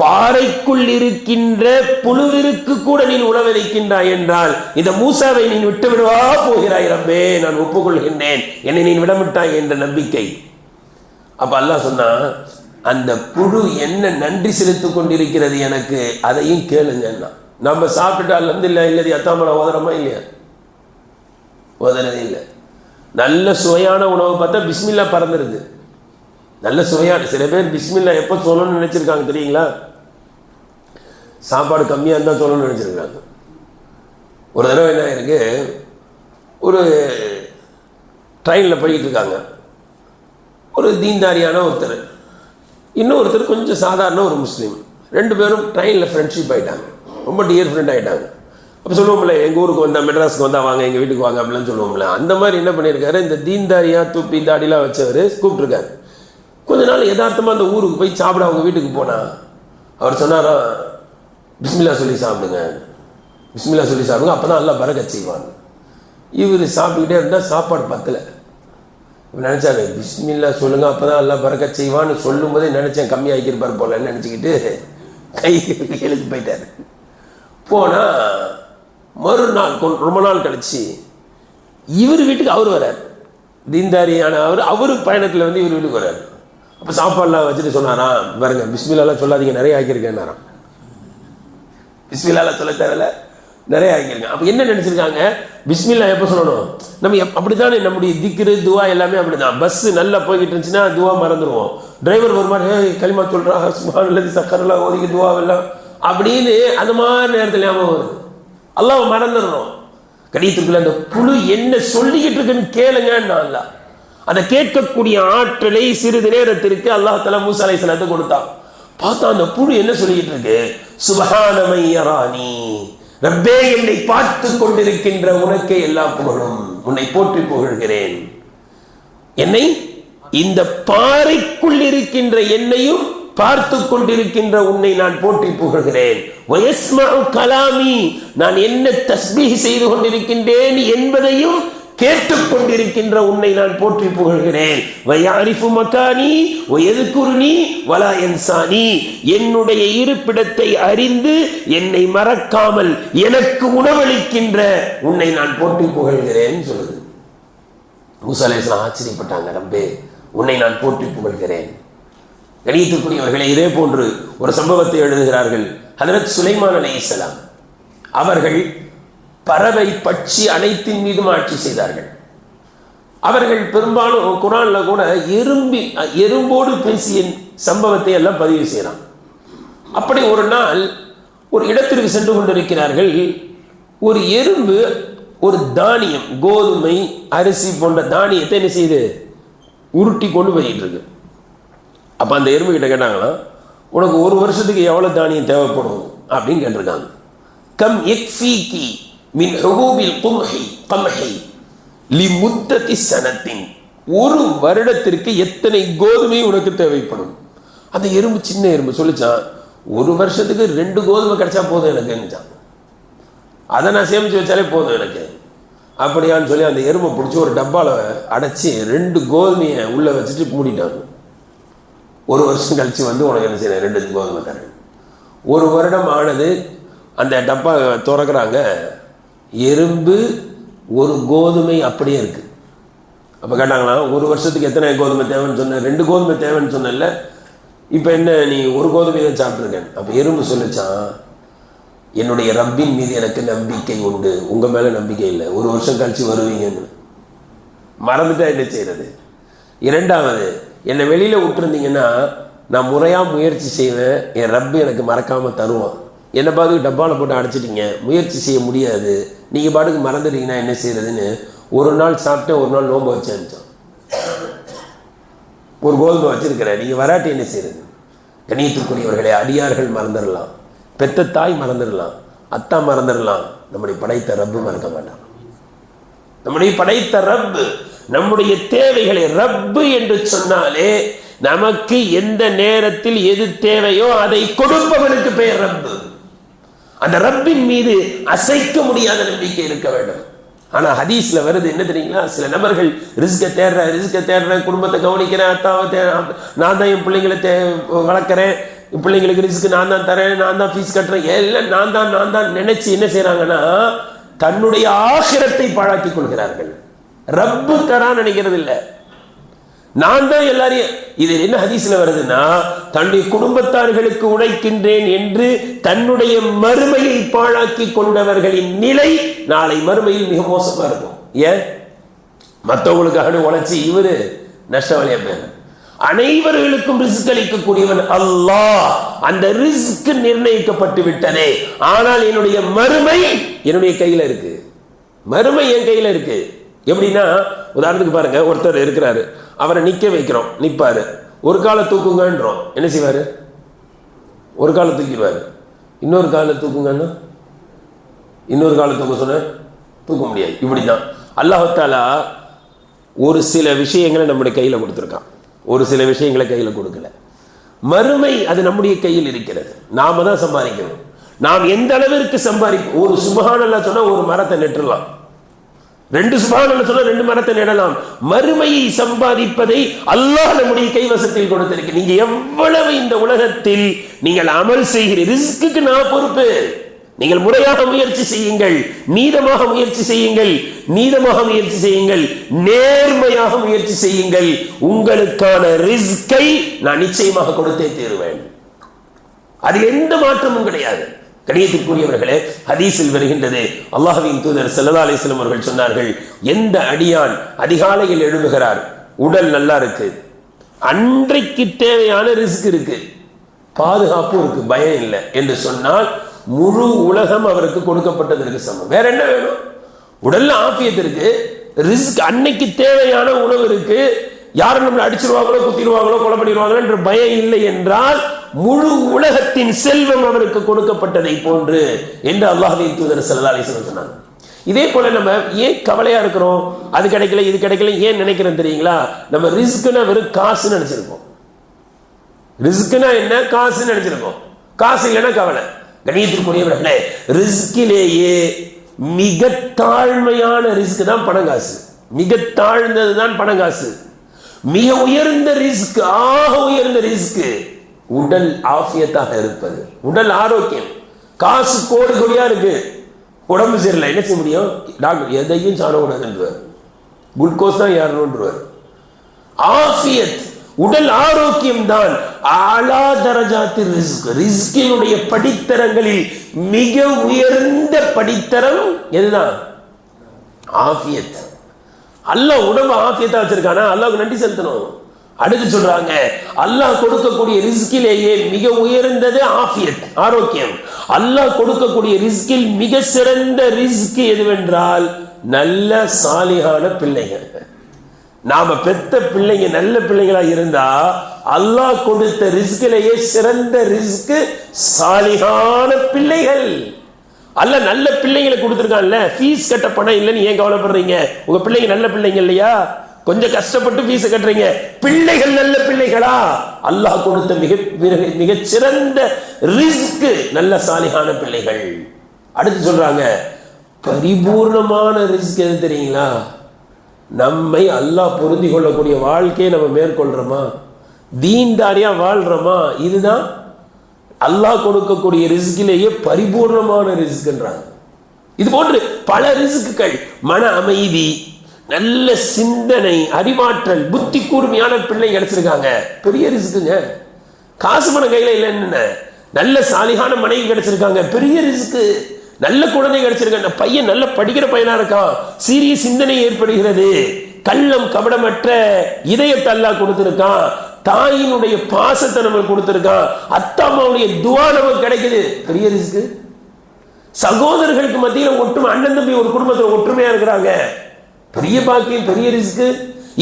பாறைக்குள் இருக்கின்ற புழுவிற்கு கூட நீ உணவளிக்கின்றாய் என்றால் இந்த மூசாவை நீ விட்டு விடுவா போகிறாய் ரப்பே, நான் ஒப்புக்கொள்கின்றேன், என்னை நீ விடமிட்டாய் என்ற நம்பிக்கை. அப்ப அல்லாஹ் சொன்னா, அந்த புழு என்ன நன்றி செலுத்திக் கொண்டிருக்கிறது எனக்கு, அதையும் கேளுங்கன்னா. நம்ம சாப்பிட்டுட்டு அல்ஹம்துலில்லாஹ் இல்லதி அத்தாமன ஓதுறோமா இல்லையா? ஓதுறதே இல்லை. நல்ல சுவையான உணவு பார்த்தா பிஸ்மில்லா பறந்துருது, நல்ல சுவையான. சில பேர் பிஸ்மில்லா எப்போ சொல்லணும்னு நினைச்சிருக்காங்க தெரியுங்களா? சாப்பாடு கம்மியாக இருந்தால் சொல்லணும்னு நினைச்சிருக்காங்க. ஒரு தடவை என்ன இருக்கு, ஒரு ட்ரெயினில் போய்கிட்டு இருக்காங்க, ஒரு தீன்தாரியான ஒருத்தர் இன்னொருத்தர் கொஞ்சம் சாதாரண ஒரு முஸ்லீம். 2 பேரும் ட்ரெயினில் ஃப்ரெண்ட்ஷிப் ஆகிட்டாங்க, ரொம்ப டியர் ஃப்ரெண்ட் ஆகிட்டாங்க. அப்போ சொல்லுவோம்ல, எங்கள் ஊருக்கு வந்தால் மெட்ராஸுக்கு வந்தால் வாங்க, எங்கள் வீட்டுக்கு வாங்க அப்படிலாம் சொல்லுவோம்ல. அந்த மாதிரி என்ன பண்ணியிருக்காரு, இந்த தீன்தாரியா தூப்பி தாடிலாம் வச்சவர் கூப்பிட்ருக்காரு. கொஞ்ச நாள் யதார்த்தமாக அந்த ஊருக்கு போய் சாப்பிட அவங்க வீட்டுக்கு போனால் அவர் சொன்னாரா, பிஸ்மில்லா சொல்லி சாப்பிடுங்க, பிஸ்மில்லா சொல்லி சாப்பிடுங்க, அப்போ தான் எல்லாம் பரக்கத் செய்வாங்க. இவர் சாப்பிட்டுக்கிட்டே இருந்தால் சாப்பாடு பத்தலை. நினச்சாரு, பிஸ்மில்லா சொல்லுங்க அப்போ தான் எல்லாம் பரக்கத் செய்வான்னு சொல்லும் போதே நினச்சேன் கம்மியாகிருப்பார் போலன்னு நினச்சிக்கிட்டு கை எழுதி போயிட்டார். போனால் மறுநாள் ரொம்ப நாள் கழிச்சு இவர் வீட்டுக்கு அவர் வர்றார். தீன்தாரியான அவர் பயணத்தில் வந்து இவர் வீட்டுக்கு வர்றார். அப்போ சாப்பாடுலாம் வச்சுட்டு சொன்னாரா, பாருங்க பிஸ்மில்லாலாம் சொல்லாதீங்க, நிறைய ஆக்கியிருக்கேன்னாராம். பிஸ்மில்லாலாம் சொல்ல தேவையில்ல, நிறைய ஆக்கியிருக்கேன். அப்போ என்ன நினச்சிருக்காங்க, பிஸ்மில்லா எப்போ சொல்லணும், நம்ம அப்படித்தானே நம்முடைய திக்ரு துவா எல்லாமே அப்படி தான். பஸ்ஸு நல்லா போய்கிட்டு இருந்துச்சுன்னா துவா மறந்துடுவோம். டிரைவர் ஒரு மாதிரி களிமா சொல்கிறா சுப்ஹானல்லாஹி சக்கரெல்லாம் ஓதிக்கு துவாவெல்லாம் அப்படின்னு அந்த மாதிரி நேரத்தில் ஞாபகம் வருது, அல்லாஹ் மறந்துடுறோம். கடியத்துக்குள்ள அந்த புழு என்ன சொல்லிக்கிட்டு இருக்குன்னு கேளுங்கன்னா அல்லாஹ் அதை கேட்கக்கூடிய ஆற்றலை சிறிது நேரத்திற்கு அல்லாஹ் தஆலா மூசா அலைஹிஸ்ஸலாத்துக்கு கொடுத்தான். பார்த்தா அந்த புழு என்ன சொல்லிக்கிட்டு இருக்கு, சுப்ஹான மன் யரானி, ரப்பே என்னை பார்த்து கொண்டிருக்கின்ற உனக்கே எல்லா புகழும், உன்னை போற்றி புகழ்கிறேன். என்னை இந்த பாறைக்குள் இருக்கின்ற என்னையும் பார்த்து கொண்டிருக்கின்ற உன்னை நான் போற்றி புகழ்கிறேன். வயஸ்மஉ கலாமி, நான் என்ன தஸ்பீஹ் செய்து கொண்டிருக்கின்றேன் என்பதையும் கேட்டுக்கொண்டிருக்கின்ற உன்னை நான் போற்றி புகழ்கிறேன். வயஅரிஃபு மகானி வயذ்குருனி வலா யன்சானி, என்னுடைய இருப்பிடத்தை அறிந்து என்னை மறக்காமல் எனக்கு உணவளிக்கின்ற உன்னை நான் போற்றி புகழ்கிறேன் சொல்லுது. மூசா அலைஹிஸ்ஸலாம் ஆச்சரியப்பட்டாங்க, ரப்பே உன்னை நான் போற்றி புகழ்கிறேன். கணியத்திற்குரியவர்களே, இதே போன்று ஒரு சம்பவத்தை எழுதுகிறார்கள். ஹஜ்ரத் சுலைமான் அலைஹிஸ்ஸலாம் அவர்கள் பறவை பட்சி அனைத்தின் மீதும் ஆட்சி செய்தார்கள். அவர்கள் பெரும்பாலும் குர்ஆன்ல கூட எறும்போடு பேசிய சம்பவத்தை எல்லாம் பதிவு செய்யலாம். அப்படி ஒரு நாள் ஒரு இடத்திற்கு சென்று கொண்டிருக்கிறார்கள். ஒரு எறும்பு ஒரு தானியம், கோதுமை அரிசி போன்ற தானியத்தை என்ன செய்து உருட்டி கொண்டு போயிட்டு இருக்கு. அப்போ அந்த எறும்பு கிட்ட கேட்டாங்களா, உனக்கு ஒரு வருஷத்துக்கு எவ்வளோ தானியம் தேவைப்படும் அப்படின்னு கேட்டிருக்காங்க. கம் யக்ஃபீகி மின் ஹுபூபில் கம்ஹி லிமுத்தத்தி சனத்தின், ஒரு வருடத்திற்கு எத்தனை கோதுமை உனக்கு தேவைப்படும். அந்த எறும்பு, சின்ன எறும்பு சொல்லிச்சான், ஒரு வருஷத்துக்கு 2 கோதுமை கிடைச்சா போதும் எனக்குச்சான், அதை நான் சேமித்து வச்சாலே போதும் எனக்கு அப்படியான்னு சொல்லி அந்த எறும்பை பிடிச்சி ஒரு டப்பாவில் அடைச்சி 2 கோதுமையை உள்ளே வச்சுட்டு மூடிட்டாங்க. ஒரு வருஷம் கழிச்சு வந்து உனக்கு என்ன செய்யணும், 2 கோதுமை தரேன். ஒரு வருடம் ஆனது, அந்த டப்பா திறக்கிறாங்க, எறும்பு ஒரு கோதுமை அப்படியே இருக்கு. அப்போ கேட்டாங்களா, ஒரு வருஷத்துக்கு எத்தனை கோதுமை தேவைன்னு சொன்ன, 2 கோதுமை தேவைன்னு சொன்னல, இப்போ என்ன நீ ஒரு கோதுமை தான் சாப்பிட்ருக்கேன். அப்போ எறும்பு சொல்லிச்சான், என்னுடைய ரப்பின் மீது எனக்கு நம்பிக்கை உண்டு, உங்கள் மேலே நம்பிக்கை இல்லை, ஒரு வருஷம் கழிச்சு வருவீங்கன்னு. மறந்துட்டா என்ன செய்யறது. இரண்டாவது, என்னை வெளியில் விட்டுருந்தீங்கன்னா நான் முறையாக முயற்சி செய்வேன், என் ரப்பு எனக்கு மறக்காமல் தருவான். என்னை பாட்டுக்கு டப்பாவில் போட்டு அடைச்சிட்டிங்க, முயற்சி செய்ய முடியாது, நீங்கள் பாட்டுக்கு மறந்துட்டீங்கன்னா என்ன செய்யறதுன்னு ஒரு நாள் சாப்பிட்டேன், ஒரு நாள் நோன்பு வச்சு அனுப்பிச்சான். ஒரு கோதுமை வச்சிருக்கிறேன், நீங்கள் வராட்டி என்ன செய்யறது. கணியத்திற்குரியவர்களே, அடியார்கள் மறந்துடலாம், பெத்த தாய் மறந்துடலாம், அத்தா மறந்துடலாம், நம்முடைய படைத்த ரப்பு மறக்க மாட்டான். நம்முடைய படைத்த ரப்பு நம்முடைய தேவைகளை, ரப்பு என்று சொன்னாலே நமக்கு எந்த நேரத்தில் எது தேவையோ அதை கொடுப்பவனுக்கு பெயர் ரப்பு. அந்த ரப்பின் மீது அசைக்க முடியாத நம்பிக்கை இருக்க வேண்டும். ஆனா ஹதீஸ்ல வருது என்ன தெரியுங்களா, சில நபர்கள் ரிஸ்கை தேடுறேன், குடும்பத்தை கவனிக்கிறேன், அத்தாவை நான் தான் என் பிள்ளைங்களை வளர்க்குறேன், பிள்ளைங்களுக்கு ரிஸ்க் நான் தான் தரேன், நான் தான் ஃபீஸ் கட்டுறேன், எல்லாம் நான் தான் நினைச்சு என்ன செய்யறாங்கன்னா தன்னுடைய ஆகிரத்தை பாழாக்கி கொள்கிறார்கள். ரப்பு தரான்னு நினைக்கிறது இல்லை, நான் தான் எல்லாரையும். இது என்ன ஹதீஸ்ல வருதுன்னா, தன்னுடைய குடும்பத்தார்களுக்கு உழைக்கின்றேன் என்று தன்னுடைய மறுமையை பாழாக்கி கொண்டவர்களின் நிலை நாளை மறுமையில் மிக மோசமா இருக்கும். ஏன், மற்றவங்களுக்காக உழைச்சி இவரு நஷ்டவாளியா பேர். அனைவர்களுக்கும் ரிஸ்க் அளிக்கக்கூடியவன் அல்லாஹ். அந்த ரிஸ்க் நிர்ணயிக்கப்பட்டு விட்டதே, ஆனால் என்னுடைய மறுமை என்னுடைய கையில இருக்கு, மறுமை என் கையில இருக்கு. எப்படின்னா, உதாரணத்துக்கு பாருங்க, ஒருத்தர் இருக்கிறாரு, அவரை நிற்க வைக்கிறோம், நிற்பாரு, ஒரு காலை தூக்குங்கன்றோம், என்ன செய்வார்? ஒரு காலை தூக்கிடுவார். இன்னொரு காலை தூக்குங்கன்னா இன்னொரு காலை தூக்க சொன்ன தூக்க முடியாது. இப்படி தான் அல்லாஹ் தஆலா ஒரு சில விஷயங்களை நம்முடைய கையில் கொடுத்துருக்கான், ஒரு சில விஷயங்களை கையில் கொடுக்கல. மறுமை அது நம்முடைய கையில் இருக்கிறது, நாம தான் சம்பாதிக்கணும். நாம் எந்த அளவிற்கு சம்பாதிப்போம். ஒரு சுப்ஹானல்லாஹ் சொன்னா ஒரு மரத்தை நெட்டுலாம், 2 சுப்ஹானல்லாஹ் சொன்னா 2 மரத்தை நடலாம். மறுமையை சம்பாதிப்பதை அல்லாஹ் நம்முடைய கைவசத்தில் கொடுத்திருக்கு. நீங்க எவ்வளவு இந்த உலகத்தில் நீங்கள் அமல் செய்கிறீர்கள், ரிஸ்க்கு நான் பொறுப்பு. நீங்கள் முறையாக முயற்சி செய்யுங்கள், நீதமாக முயற்சி செய்யுங்கள், நேர்மையாக முயற்சி செய்யுங்கள். உங்களுக்கான ரிஸ்கை நான் நிச்சயமாக கொடுத்தே தீருவேன், அதில் எந்த மாற்றமும் கிடையாது. கணியத்திற்குரியவர்களே, ஹதீஸில் வருகின்றது, அல்லாஹ்வின் தூதர் ஸல்லல்லாஹு அலைஹி வஸல்லம் அவர்கள் சொன்னார்கள், எந்த அடியான் அதிகாலையில் எழும்புகிறார், உடல் நல்லா இருக்கு, அன்றைக்கு தேவையான ரிஸ்க் இருக்கு, பாதுகாப்பு இருக்கு, பயம் இல்லை என்று சொன்னால் முழு உலகம் அவருக்கு கொடுக்கப்பட்டதற்கு சமம். வேற என்ன வேணும்? உடல்ல ஆஃபியத் இருக்கு, ரிஸ்க் அன்னைக்கு தேவையான உணவு இருக்கு, யாரும் நம்மளை அடிச்சிருவாங்களோ குத்திடுவாங்களோ கொலை பண்ணிடுவாங்களோ என்ற பயம் இல்லை என்றால் முழு உலகத்தின் செல்வம் அவருக்கு கொடுக்கப்பட்டதை போன்று என்று அல்லாஹ்வின் தூதர் ஸல்லல்லாஹு அலைஹி வஸல்லம் சொன்னாங்க. இதே போல நம்ம ஏன் கவலையா இருக்கிறோம், அது கிடைக்கல இது கிடைக்கல ஏன் நினைக்கிறோம் தெரியுங்களா? நம்ம ரிஸ்க்னா வெறும் காசு நினைச்சிருக்கோம். ரிஸ்க்னா என்ன? காசு நினைச்சிருக்கோம். காசு இல்லைன்னா கவலை. கணியத்திற்குரியவர்களே, ரிஸ்கிலேயே மிக தாழ்மையான ரிஸ்க் தான் பணம் காசு. மிக தாழ்ந்தது தான் பணம் காசு. மிக உயர்ந்த ரிஸ்க், ஆக உயர்ந்த ரிஸ்க் உடல் ஆஃபியத்தாக இருப்பது, உடல் ஆரோக்கியம். காசு கோடி கோடியா இருக்கு, உடம்பு சரியில்லை, என்ன செய்ய முடியும்? டாக்டர் எதையும் சாப்பிடக்கூடாதுன்றார், குளுக்கோஸ் தான் ஏறணுன்றார். ஆஃபியத், உடல் ஆரோக்கியம் தான் ஆலா தரஜாத்தி ரிஸ்க். ரிஸ்கினுடைய படித்தரங்களில் மிக உயர்ந்த படித்தரம் எதுதான்? ஆஃபியத். அல்லாஹ் உடம்பு ஆஃபியத்தா வச்சிருக்கானா, அல்லாஹ்வுக்கு நன்றி செலுத்தணும். அடுத்து சொல்றாங்க, அல்லாஹ் கொடுக்கக்கூடிய ரிஸ்கிலேயே மிக உயர்ந்தது ஆஃபியத், ஆரோக்கியம். அல்லாஹ் கொடுக்கக்கூடிய ரிஸ்கில் மிக சிறந்த ரிஸ்க் எதுவென்றால் நல்ல சாலிகான பிள்ளைகள். நாம பெத்த பிள்ளைங்க நல்ல பிள்ளைகளா இருந்தா அல்லாஹ் கொடுத்த ரிஸ்கிலேயே சிறந்த ரிஸ்க் சாலிகான பிள்ளைகள். அல்ல நல்ல பிள்ளைங்களை கொடுத்துருக்கான்ல, ஃபீஸ் கட்ட பணம் இல்லைன்னு ஏன் கவலைப்படுறீங்க? உங்க பிள்ளைங்க நல்ல பிள்ளைங்க இல்லையா? கொஞ்சம் கஷ்டப்பட்டு ஃபீஸ் கட்டுறீங்க, பிள்ளைகள் நல்ல பிள்ளைகளா? அல்லாஹ் கொடுத்த மிக சிறந்த ரிஸ்க் நல்ல சாலிகான பிள்ளைகள். அடுத்து சொல்றாங்க, பரிபூர்ணமான ரிஸ்க் எது தெரியுங்களா? நம்மை அல்லாஹ் பொருந்தி கொள்ளக்கூடிய வாழ்க்கையை நம்ம மேற்கொள்றோமா, தீன்தாரியா வாழ்றோமா? இதுதான் அல்லாஹ் கொடுக்கக்கூடிய ரிஸ்கிலேயே பரிபூர்ணமான ரிஸ்க்ன்றாங்க. இது போன்று பல ரிஸ்க்குகள், மன அமைதி, நல்ல சிந்தனை, அறிவாற்றல், புத்தி கூர்மையான பிள்ளை கிடைச்சிருக்காங்க, பெரிய ரிஸ்க்குங்க. காசு பணம் கையில இல்லைன்னு, நல்ல சாலிகான மனைவி கிடைச்சிருக்காங்க, பெரிய ரிஸ்க். நல்ல குழந்தை கிடைச்சிருக்காங்க, பையன் நல்ல படிக்கிற பையனா இருக்கான், சீரிய சிந்தனை ஏற்படுகிறது, கள்ளம் கபடமற்ற இதயத்தை அல்லாஹ் கொடுத்திருக்கான், தாயினுடைய பாசத்தை நமக்கு கொடுத்திருக்கான், அத்தா அம்மாவுடைய துஆ நமக்கு கிடைக்குது, பெரிய ரிஸ்க். சகோதரர்களுக்கு மத்தியில் ஒற்றுமை, அண்ணன் தம்பி ஒரு குடும்பத்தில் ஒற்றுமையா இருக்கிறாங்க, பெரிய பாக்கியம், பெரிய ரிஸ்க்.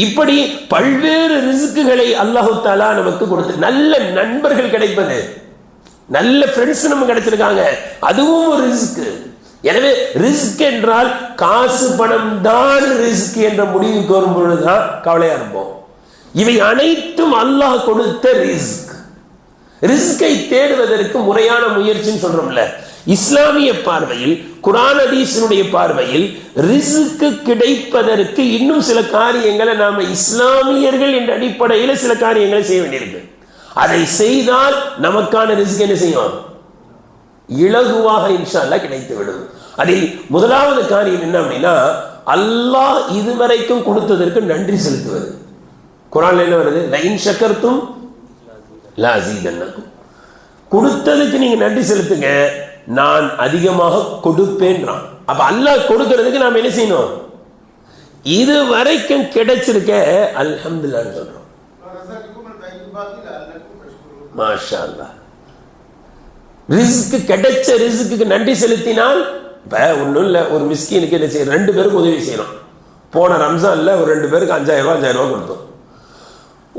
இப்படி பல்வேறு ரிஸ்க்குகளை அல்லாஹ் தஆலா நமக்கு கொடுத்து, நல்ல நண்பர்கள் கிடைப்பது, நல்ல ஃப்ரெண்ட்ஸ் நமக்கு கிடைச்சிருக்காங்க, அதுவும் ஒரு ரிஸ்க். எனவே ரிஸ்க் என்றால் காசு பணம் தான் ரிஸ்க் என்ற முடிவுக்கு வரும் பொழுதுதான் கவலையா இருப்போம். இவை அனைத்தும் அல்லாஹ் கொடுத்த ரிஸ்க். ரிஸ்கை தேடுவதற்கு முறையான முயற்சின்னு சொல்றோம்ல, இஸ்லாமிய பார்வையில், குர்ஆன் ஹதீஸினுடைய பார்வையில் ரிஸ்க் கிடைப்பதற்கு இன்னும் சில காரியங்களை நாம இஸ்லாமியர்கள் என்ற அடிப்படையில் சில காரியங்களை செய்ய வேண்டியிருக்கு. அதை செய்தால் நமக்கான ரிஸ்க் என்ன செய்யும்? இலகுவாக இன்ஷா அல்லாஹ் கிடைத்துவிடும். அதில் முதலாவது காரியம் என்ன அப்படின்னா, அல்லாஹ் இதுவரைக்கும் கொடுத்ததற்கு நன்றி செலுத்துவது. குர்ஆன்ல என்ன வருது? லஇன் ஷக்கர்தும் லஅஸீதன்னகும். கொடுத்ததுக்கு நீங்க நன்றி செலுத்துங்க, நான் அதிகமாக கொடுப்பேன்றான். அப்ப அல்லாஹ் கொடுக்கிறதுக்கு நாம் என்ன செய்யணும்? இது வரைக்கும் கிடைச்சிருக்க அல்ஹம்துலில்லாஹ் சொல்றோம். மாஷா அல்லாஹ். ரிஸ்க் கிடைச்ச ரிஸ்க்கு நன்றி செலுத்தினால், இப்ப ஒன்றும் இல்லை, ஒரு மிஸ்கீனுக்கு என்ன செய்யணும்? 2 பேருக்கு உதவி செய்யணும். போன ரம்ஜான்ல ஒரு 2 பேருக்கு 5000 ரூபாய் கொடுத்தோம்.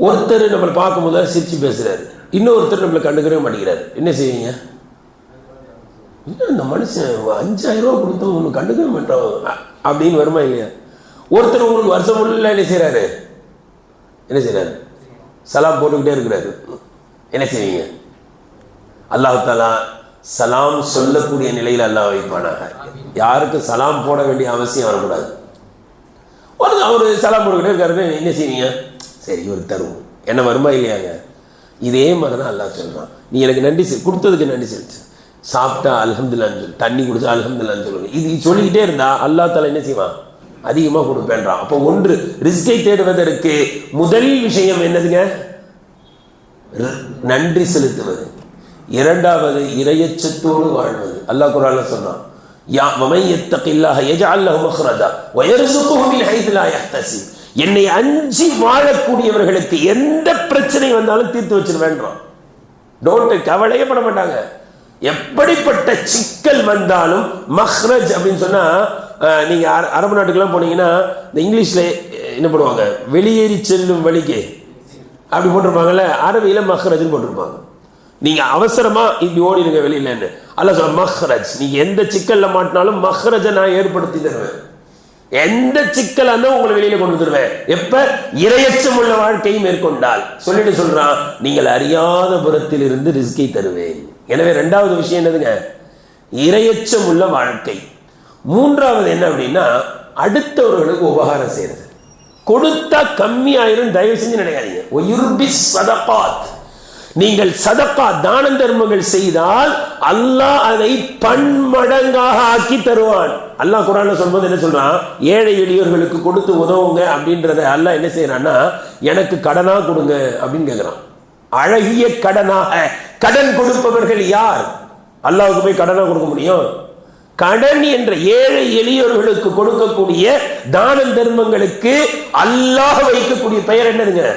ஒருத்தர் நம்மளை பார்க்கும்போது சிரிச்சு பேசுறாரு, இன்னொருத்தர் நம்மளை கண்டுக்கவே மாட்டேங்கிறாரு, என்ன செய்வீங்க? இந்த மனுஷன் 5000 ரூபா கொடுத்தோம் ஒன்று கண்டுக்கவே மாட்டோம் அப்படின்னு வருமா இல்லையா? ஒருத்தர் உங்களுக்கு வருஷம் முள்ள என்ன செய்கிறாரு? சலாம் போட்டுக்கிட்டே இருக்கிறாரு, என்ன செய்வீங்க? அல்லாஹ் தஆலா சலாம் சொல்லக்கூடிய நிலையில் அல்லாஹ் வைப்பானாக. யாருக்கும் சலாம் போட வேண்டிய அவசியம் வரக்கூடாது. அவர் சலாம் போட்டுக்கிட்டே இருக்காருன்னு என்ன செய்வீங்க? சரி ஒரு தருவோம், என்ன வருமா இல்லையாங்க? இதே மாதிரி தான் அல்லாஹ் சொல்கிறான், நீ எனக்கு நன்றி கொடுத்ததுக்கு நன்றி செலுத்து, சாப்பிட்டா அல்ஹம்துலில்லாஹ்னு சொல்லு, தண்ணி குடிச்சா அல்ஹம்துலில்லாஹ்னு சொல்லுங்க. இது சொல்லிக்கிட்டே இருந்தா அல்லாஹ் தஆலா என்ன செய்வான்? அதிகமாக கொடுப்பேன்றான். அப்போ ஒன்று ரிஸ்கை தேடுவதற்கு முதல் விஷயம் என்னதுங்க? நன்றி செலுத்துவது. இரண்டாவது இறையச்சத்தோடு வாழ்வது. அல்லாஹ் குர்ஆன்ல சொன்னான், யா வமன் யத்தகில்லாஹ யஜ்அல் லஹு மக்ரஜா வ யர்ஸுகுஹு மின் ஹைஸு லா யஹ்தஸிப். என்னை அஞ்சி வாழக்கூடியவர்களுக்கு எந்த பிரச்சனை வந்தாலும் தீர்த்து வச்சிருவேன்றான். டோன்ட் கவலையே பட மாட்டாங்க. எப்படிப்பட்ட சிக்கல் வந்தாலும் மஹ்ரஜ் அப்படின்னு சொன்னா, நீங்க அரபு நாட்டுக்கெல்லாம் போனீங்கன்னா இந்த இங்கிலீஷ்ல என்ன பண்ணுவாங்க, வெளியேறி செல்லும் வழிக்கு அப்படி போட்டிருப்பாங்கல்ல, அரபியில மஹ்ரஜ்னு போட்டிருப்பாங்க. நீங்க அவசரமா இப்படி ஓடிடுங்க வெளியிலன்னு. அல்லாஹ் சொல்ல மஹ்ரஜ், நீங்க எந்த சிக்கல்ல மாட்டினாலும் மஹ்ரஜை நான் ஏற்படுத்தி தருவேன். எந்த சிக்கலா உங்களை வெளியில கொண்டு வந்துருவேன். எப்ப இரையச்சம் உள்ள வாழ்க்கையை மேற்கொண்டால் சொல்லிட்டு சொல்றான், நீங்கள் அறியாத புறத்தில் இருந்து ரிஸ்கை தருவேன். எனவே இரண்டாவது விஷயம் என்னதுங்க? இரையச்சம் உள்ள வாழ்க்கை. மூன்றாவது என்ன அப்படின்னா, அடுத்தவர்களுக்கு உபகாரம் செய்யறது. கொடுத்தா கம்மி ஆயிரும், தயவு செஞ்சு நினைக்காதீங்க. நீங்கள் சதகா தான தர்மங்கள் செய்தால் அல்லாஹ் அதை பன்மடங்காக ஆக்கி தருவான். அல்லாஹ் குர்ஆன்ல சொல்லும்போது என்ன சொல்றான்? ஏழை எளியோர்களுக்கு கொடுத்து உதவுங்க அப்படின்றத அல்லாஹ் என்ன செய்யறான்னா, எனக்கு கடனா கொடுங்க அப்படின்னு கேட்கிறான். அழகிய கடனாக கடன் கொடுப்பவர்கள் யார்? அல்லாஹ்வுக்கு போய் கடனா கொடுக்க முடியும்? கடன் என்ற ஏழை எளியோர்களுக்கு கொடுக்கக்கூடிய தான தர்மங்களுக்கு அல்லாஹ் வைக்கக்கூடிய பெயர் என்னதுங்க?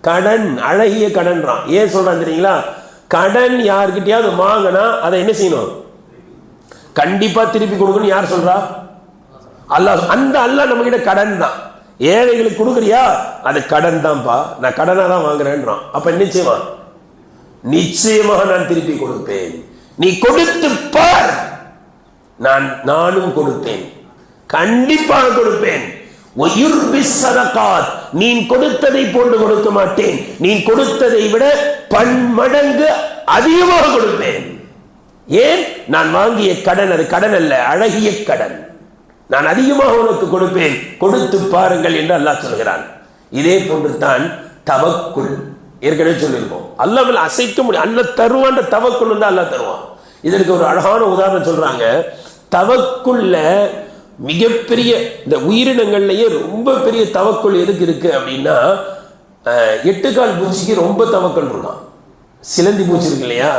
கடன். அழகிய கடன்றான். ஏன் சொல்றான் தெரியுங்களா? கடன் யார்கிட்டயாவது வாங்கினா அதை என்ன செய்யணும்? கண்டிப்பா திருப்பி கொடுக்கணும். யார் சொல்றா? அல்லாஹ். அந்த அல்லாஹ் நம்ம கிட்ட கடன் தான். ஏழைகளுக்கு கொடுக்குறியா, அது கடன் தான்ப்பா, நான் கடனா தான் வாங்குறேன்றான். அப்ப நிச்சயமா நிச்சயமாக நான் திருப்பி கொடுப்பேன், நீ கொடுத்து பார், நானும் கொடுப்பேன், கண்டிப்பாக கொடுப்பேன். நீ கொடுத்ததை போன்று கொடுக்க மாட்டேன், நீ கொடுத்ததை விட பன்மடங்கு அதிகமாக கொடுப்பேன். ஏன்? நான் வாங்கிய கடன் அது கடன் அல்ல, அழகிய கடன். நான் அதிகமாக உனக்கு கொடுப்பேன், கொடுத்து பாருங்கள் என்று அல்லாஹ் சொல்கிறான். இதே போன்று தான் தவக்குல். ஏற்கனவே சொல்லியிருக்கோம், அல்லாஹ்வில் அசைக்க முடியும். அல்லாஹ் தருவான், தவக்குல் வந்து அல்லாஹ் தருவான். இதற்கு ஒரு அழகான உதாரணம் சொல்றாங்க. தவக்குல்ல மிகப்பெரிய, இந்த உயிரினங்கள்லயே ரொம்ப பெரிய தவக்குள் எதுக்கு இருக்கு அப்படின்னா, 8 கால் பூச்சிக்கு ரொம்ப தவக்குள் இருக்கான். சிலந்தி பூச்சி இருக்கு இல்லையா,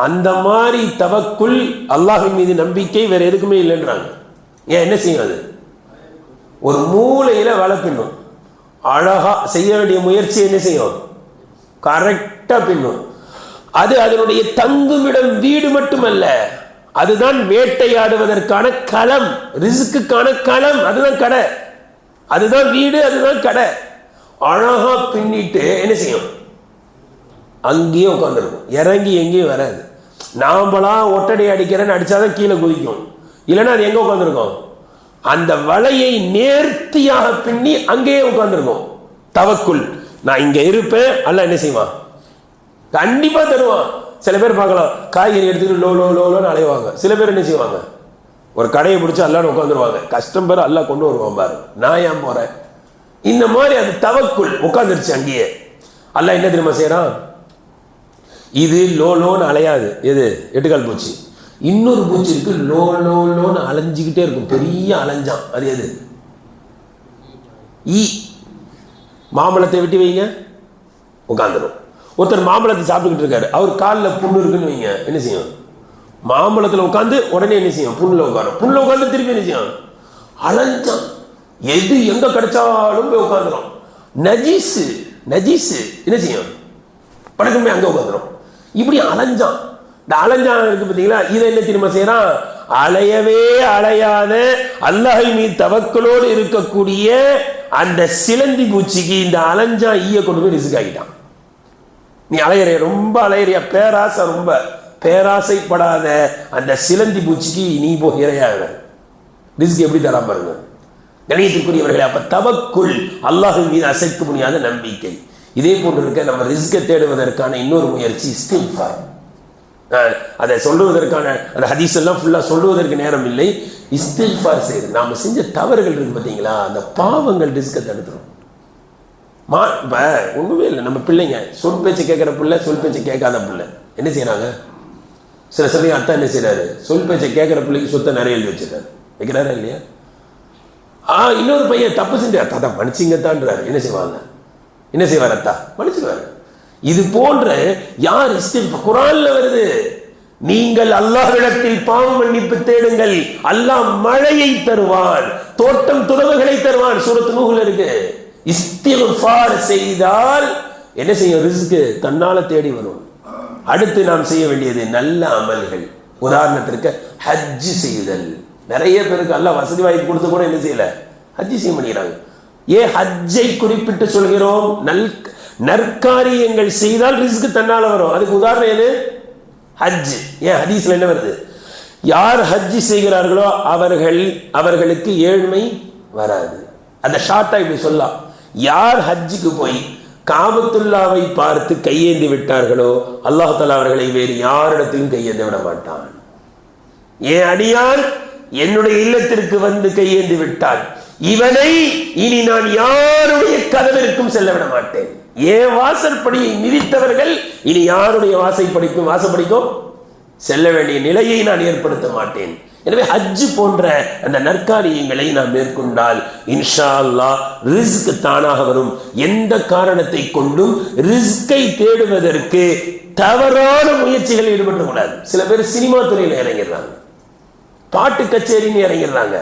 அந்த மாதிரி தவக்குள் அல்லாஹ்வின் மீது நம்பிக்கை வேற எதுக்குமே இல்லைன்றாங்க. ஏன்? என்ன செய்யும்? அது ஒரு மூலையில வலை பின்னும், அழகா செய்ய வேண்டிய முயற்சி என்ன செய்யும்? கரெக்டா பின்னும். அது அதனுடைய தங்குமிடம் வீடு மட்டுமல்ல, அதுதான் வேட்டையாடுவதற்கான களம், ரிஸ்க்குக்கான களம். அதுதான் கடை, அதுதான் வீடு, அதுதான் கடை. அழகா பின்னிட்டு என்ன செய்யும்? அங்கேயே உட்காந்துருக்கும், இறங்கி எங்கேயும் வராது. நாமளா ஒட்டடை அடிக்கிறேன்னு அடிச்சாதான் கீழே குதிக்கும், இல்லைன்னா அது எங்க உட்காந்துருக்கும்? அந்த வலையை நேர்த்தியாக பின்னி அங்கேயே உட்காந்துருக்கும். தவக்குல். நான் இங்க இருப்பேன், அல்லாஹ் என்ன செய்வான்? கண்டிப்பா தருவான். சில பேர் பார்க்கலாம், காய்கறி எடுத்துக்கிட்டு லோ லோ லோன்னு அலைவாங்க. சில பேர் என்ன செய்வாங்க? ஒரு கடையை பிடிச்சி அல்லான்னு உட்காந்துருவாங்க. கஷ்டம் பேர் அல்லா கொண்டு வருவான் பாரு, நான் ஏன் போறேன்? இந்த மாதிரி அது தவக்குள் உட்காந்துருச்சு அங்கேயே. அல்லாஹ் என்ன தெரியுமா செய்யறான்? இது லோ லோன்னு அலையாது. எது? 8 கால் பூச்சி. இன்னொரு பூச்சி இருக்கு, லோ லோ லோன்னு அலைஞ்சிக்கிட்டே இருக்கும், பெரிய அலைஞ்சான். அது எது? ஈ. மாம்பழத்தை வெட்டி வைங்க, உட்காந்துரும். ஒருத்தர் மாம்பழத்தை சாப்பிட்டுக்கிட்டு இருக்காரு, அவர் காலில் புண்ணு இருக்குன்னு வைங்க, என்ன செய்யும்? மாம்பழத்தில் உட்காந்து உடனே என்ன செய்யும்? புண்ணில் உட்காரும். புண்ணில் உட்காந்து திருப்பி என்ன செய்யும்? அலைஞ்சான். எது எங்க கிடைச்சாலும் போய் உட்காந்துரும். நஜீஸு நஜீஸு என்ன செய்யும்? படக்குமே அங்கே உட்காந்துரும். இப்படி அலைஞ்சான். இந்த அலைஞ்சான் இருக்கு பார்த்தீங்களா, இதை என்ன திரும்ப செய்யறான்? அலையவே அலையாத அல்லாஹ் மீது தவக்கலோடு இருக்கக்கூடிய அந்த சிலந்தி பூச்சிக்கு இந்த அலைஞ்சா ஈய கொண்டு போய் ரிஸ்க் ஆகிட்டான். நீ அலையிறிய, ரொம்ப அலையிறிய, பேராசை, ரொம்ப பேராசைப்படாத அந்த சிலந்தி பூச்சிக்கு நீ போய் இரையாக ரிஸ்க் எப்படி தராம பாருங்க கணியத்திற்குரியவர்களே. அப்ப தவக்குள் அல்லாஹ்வின் மீது அசைக்க முடியாத நம்பிக்கை. இதே போன்று இருக்க நம்ம ரிஸ்கை தேடுவதற்கான இன்னொரு முயற்சி இஸ்திக்ஃபார். அதை சொல்லுவதற்கான அந்த ஹதீஸ் எல்லாம் ஃபுல்லா சொல்லுவதற்கு நேரம் இல்லை. இஸ்திக்ஃபார் செய்யுது. நாம செஞ்ச தவறுகள் இருக்கு பார்த்தீங்களா, அந்த பாவங்கள் ரிஸ்கை தடுத்துரும். இப்போ ஒன்றுமே இல்லை, நம்ம பிள்ளைங்க சொல் பேச்சு கேட்குற பிள்ளை, சொல் பேச்சு கேட்காத பிள்ளை என்ன செய்யறாங்க? சில சமயம் அத்தா என்ன செய்யறாரு, சொல் பேச்சை கேட்குற பிள்ளைக்கு சொத்தை நிறைய எழுதி வச்சிருக்காரு, வைக்கிறாரா இல்லையா? இன்னொரு பையன் தப்பு செஞ்சு அத்தா தான் மன்னிச்சிங்கத்தான்றாரு. என்ன செய்வாங்க? என்ன செய்வார்? அத்தா மன்னிச்சுக்குவாரு. இது போன்ற யார் குர்ஆன்ல வருது, நீங்கள் அல்லாஹ்விடத்தில் பாவ மன்னிப்பு தேடுங்கள், அல்லாஹ் மழையை தருவான், தோட்டம் துறவுகளை தருவான். சூரத்து நூஹ்ல இருக்கு. இஸ்திக்ஃபார் செய்தால் என்ன செய்யும்? ரிஸ்க் தன்னால தேடி வரும். அடுத்து நாம் செய்ய வேண்டியது நல்ல அமல்கள். உதாரணத்திற்கு ஹஜ் செய்தல். நிறைய பேருக்கு அல்லாஹ் வசதி வாய்ப்பு கொடுத்து கூட என்ன செய்யல, ஹஜ் செய்ய மாட்டேங்கிறாங்க. ஏன் ஹஜ்ஜை குறிப்பிட்டு சொல்கிறோம்? நற்காரியங்கள் செய்தால் ரிஸ்க் தன்னால வரும். அதுக்கு உதாரணம் எது? ஹஜ். ஏன் ஹதீஸ்ல என்ன வருது? யார் ஹஜ் செய்கிறார்களோ அவர்களுக்கு ஏழ்மை வராது. அந்த ஷார்ட்டா இப்படி சொல்லலாம். யார் ஹஜ்ஜுக்கு போய் காபத்துல்லாவை பார்த்து கையேந்தி விட்டார்களோ அல்லாஹ் தஆலா அவர்களை வேறு யாரிடத்திலும் கையேந்தி விட மாட்டான். ஏன் அடியான் என்னுடைய இல்லத்திற்கு வந்து கையேந்தி விட்டான், இவனை இனி நான் யாருடைய கதவிற்கும் செல்ல விட மாட்டேன். ஏன் வாசற்படியை மிதித்தவர்கள் இனி யாருடைய வாசப்படிக்கும் செல்ல வேண்டிய நிலையை நான் ஏற்படுத்த மாட்டேன். எனவே ஹஜ் போன்ற அந்த நற்காரியங்களை நாம் மேற்கொண்டால் இன்ஷா அல்லாஹ் ரிஸ்க் தானாக வரும். எந்த காரணத்தை கொண்டும் ரிஸ்கை தேடுவதற்கு தவறான முயற்சிகளில் ஈடுபடக் கூடாது. சில பேர் சினிமா துறையில் இறங்கிடுறாங்க, பாட்டு கச்சேரின்னு இறங்கிடுறாங்க,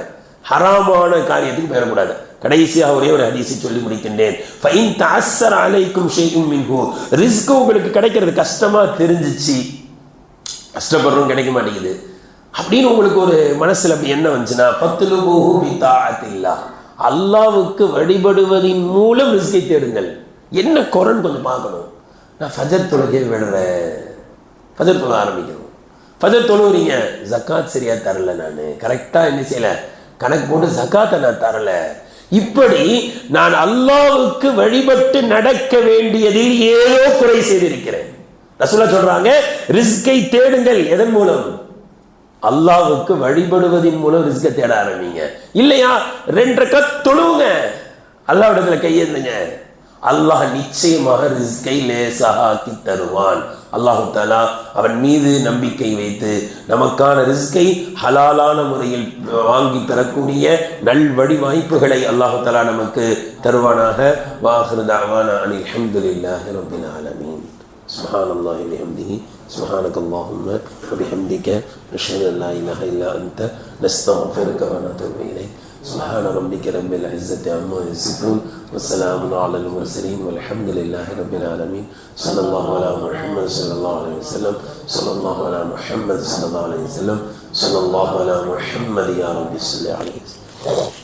ஹராமான காரியத்துக்கு பெறக்கூடாது. கடைசியாக ஒரே ஒரு ஹதீஸை சொல்லி முடிக்கின்றேன். ஃபைன் தஅஸ்ஸர அலைக்கும் ஷைஉம் மின்ஹு, ரிஸ்க் உங்களுக்கு கிடைக்கிறது கஷ்டமா தெரிஞ்சிச்சு, கஷ்டப்படுறோம் கிடைக்க மாட்டேங்குது அப்படின்னு உங்களுக்கு ஒரு மனசுல அப்படி என்ன வந்துச்சுன்னா, ஃபத்லுபுஹு பிதாஅத்தில்லாஹ், அல்லாஹ்வுக்கு வழிபடுவதின் மூலம் ரிஸ்கை தேடுங்கள். என்ன குறைன்னு கொஞ்சம் பார்க்கணும். நான் ஃபஜர் தொழுகையை விடுறேன், ஃபஜர் தொழ ஆரம்பிக்கணும். ஃபஜர் தொழுகிறீங்க, ஜக்காத் சரியா தரல, நான் கரெக்டா என்ன செய்யல, கணக்கு போட்டு ஜக்காத்தை நான் தரல. இப்படி நான் அல்லாஹ்வுக்கு வழிபட்டு நடக்க வேண்டியதில் ஏதோ குறை செய்திருக்கிறேன். ரசூலுல்லாஹ் சொல்றாங்க, ரிஸ்கை தேடுங்கள். எதன் மூலம்? அல்லாஹ்வுக்கு வழிபடுவதின் மூலம் ரிஸ்கை தேட ஆரம்பிங்க. இல்லையா 2 ரக்காத் தொழுவுங்க, அல்லாஹ்விடத்துல கையேந்துங்க, அல்லாஹ் நிச்சயமாக ரிஸ்கை லேசாக ஆக்கி தருவான். அல்லாஹு தஆலா அவன் மீது நம்பிக்கை வைத்து நமக்கான ரிஸ்கை ஹலாலான முறையில் வாங்கி பெறக்கூடிய நல்வழி வாய்ப்புகளை அல்லாஹு தஆலா நமக்கு தருவானாக. வாஹிரு தஅவானா அனில் ஹம்துலில்லாஹி ரப்பில் ஆலமீன். சுப்ஹானல்லாஹி வ பிஹம்திஹி சுப்ஹானக அல்லாஹும்ம வ பிஹம்திக நஷ்ஹது அன் லா இலாஹா இல்லா அன்த நஸ்தக்ஃபிருக வ நதூபு இலைக். سبحان ربك رب العزة عما يصفون وسلام على المرسلين والحمد لله رب العالمين. صلى الله على محمد صلى الله عليه وسلم. صلى الله على محمد صلى الله عليه وسلم. صلى الله على محمد يا رب صل عليه وسلم.